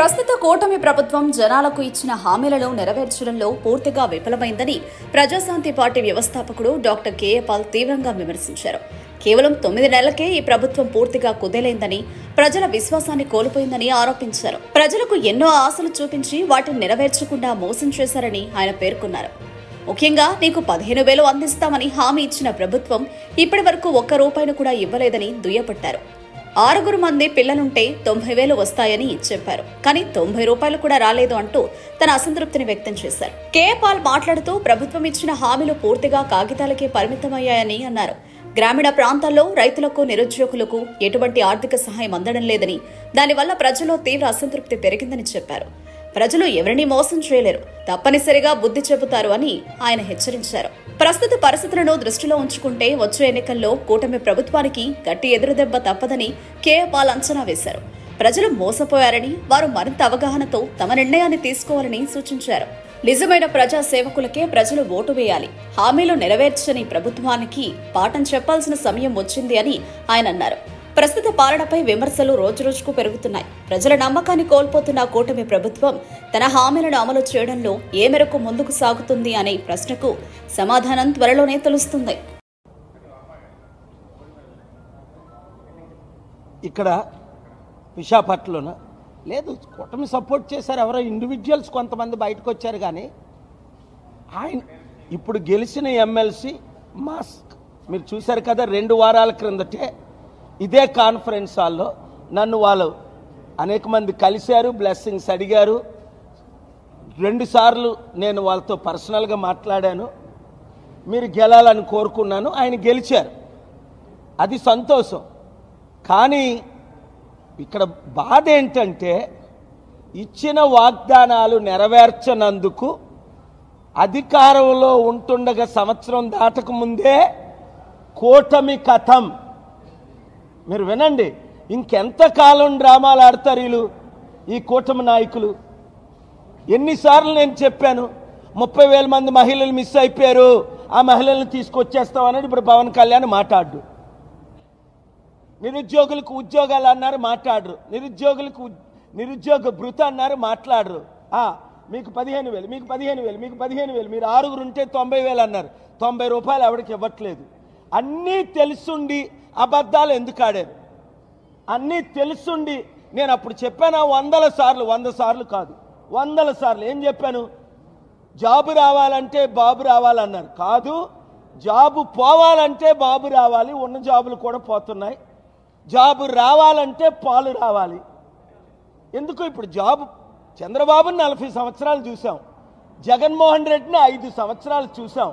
ప్రస్తుత కూటమి ప్రభుత్వం జనాలకు ఇచ్చిన హామీలను నెరవేర్చడంలో పూర్తిగా విఫలమైందని ప్రజాశాంతి పార్టీ వ్యవస్థాపకుడు డాక్టర్ కెఏ పాల్ తీవ్రంగా విమర్శించారు. కేవలం 9 నెలలకే ఈ ప్రభుత్వం పూర్తిగా కుదేలైందని, ప్రజల విశ్వాసాన్ని కోల్పోయిందని ఆరోపించారు. ప్రజలకు ఎన్నో ఆశలు చూపించి వాటిని నెరవేర్చకుండా మోసం చేశారని ఆయన పేర్కొన్నారు. ముఖ్యంగా నీకు 15,000 అందిస్తామని హామీ ఇచ్చిన ప్రభుత్వం ఇప్పటి వరకు ₹1 కూడా ఇవ్వలేదని దుయ్యబట్టారు. 6 మంది పిల్లలుంటే 90,000 వస్తాయని చెప్పారు. కానీ ₹90 కూడా రాలేదు అంటూ తన అసంతృప్తిని వ్యక్తం చేశారు. కెఏ పాల్ మాట్లాడుతూ ప్రభుత్వం ఇచ్చిన హామీలు పూర్తిగా కాగితాలకే పరిమితమయ్యాయని అన్నారు. గ్రామీణ ప్రాంతాల్లో రైతులకు, నిరుద్యోగులకు ఎటువంటి ఆర్థిక సహాయం అందడం లేదని, దానివల్ల ప్రజల్లో తీవ్ర అసంతృప్తి పెరిగిందని చెప్పారు. ప్రజలు ఎవరినీ మోసం చేయలేరు, తప్పనిసరిగా బుద్ధి చెబుతారు అని ఆయన హెచ్చరించారు. ప్రస్తుత పరిస్థితులను దృష్టిలో ఉంచుకుంటే వచ్చే ఎన్నికల్లో కూటమి ప్రభుత్వానికి గట్టి ఎదురుదెబ్బ తప్పదని కెఏ పాల్ అంచనా వేశారు. ప్రజలు మోసపోయారని, వారు మరింత అవగాహనతో తమ నిర్ణయాన్ని తీసుకోవాలని సూచించారు. నిజమైన ప్రజా సేవకులకే ప్రజలు ఓటు వేయాలి. హామీలు నెరవేర్చని ప్రభుత్వానికి పాఠం చెప్పాల్సిన సమయం వచ్చింది అని ఆయన అన్నారు. ప్రస్తుత పాలనపై విమర్శలు రోజురోజుకు పెరుగుతున్నాయి. ప్రజల నమ్మకాన్ని కోల్పోతున్న కూటమి ప్రభుత్వం తన హామీలను అమలు చేయడంలో ఏ మేరకు ముందుకు సాగుతుంది అనే ప్రశ్నకు సమాధానం త్వరలోనే తెలుస్తుంది. ఇక్కడ విశాఖపట్నంలోన లేదు, కూటమి సపోర్ట్ చేశారు, ఎవరో ఇండివిజువల్స్ కొంతమంది బయటకు వచ్చారు. కానీ ఆయన ఇప్పుడు గెలిచిన ఎమ్మెల్సీ మాస్క్ మీరు చూశారు కదా, 2 వారాల క్రిందటే ఇదే కాన్ఫరెన్స్ హాల్లో నన్ను వాళ్ళు అనేక మంది కలిశారు, బ్లెస్సింగ్స్ అడిగారు. 2 సార్లు నేను వాళ్ళతో పర్సనల్గా మాట్లాడాను. మీరు గెలాలని కోరుకున్నాను, ఆయన గెలిచారు, అది సంతోషం. కానీ ఇక్కడ బాధ ఏంటంటే ఇచ్చిన వాగ్దానాలు నెరవేర్చనందుకు అధికారంలో ఉంటుండగా సంవత్సరం దాటక ముందే కూటమి కథం. మీరు వినండి, ఇంకెంతకాలం డ్రామాలు ఆడతారు వీళ్ళు, ఈ కూటమి నాయకులు. ఎన్నిసార్లు నేను చెప్పాను, 30,000 మంది మహిళలు మిస్ అయిపోయారు, ఆ మహిళలను తీసుకొచ్చేస్తామన్నాడు. ఇప్పుడు పవన్ కళ్యాణ్ మాట్లాడు. నిరుద్యోగులకు ఉద్యోగాలు అన్నారు, మాట్లాడరు. నిరుద్యోగ భృతి అన్నారు, మాట్లాడరు. మీకు 15,000, మీకు 15,000, మీకు 15,000, మీరు 6 ఉంటే 90,000 అన్నారు. ₹90 ఎవరికి ఇవ్వట్లేదు. అన్నీ తెలుసుండి అబద్ధాలు ఎందుకు ఆడారు? అన్నీ తెలుసుండి నేను అప్పుడు చెప్పాను 100 సార్లు కాదు, 100 సార్లు ఏం చెప్పాను? జాబు రావాలంటే బాబు రావాలన్నారు. కాదు, జాబు పోవాలంటే బాబు రావాలి. ఉన్న జాబులు కూడా పోతున్నాయి. జాబు రావాలంటే పాలు రావాలి. ఎందుకు ఇప్పుడు జాబు? చంద్రబాబుని 40 సంవత్సరాలు చూసాం, జగన్మోహన్ రెడ్డిని 5 సంవత్సరాలు చూసాం.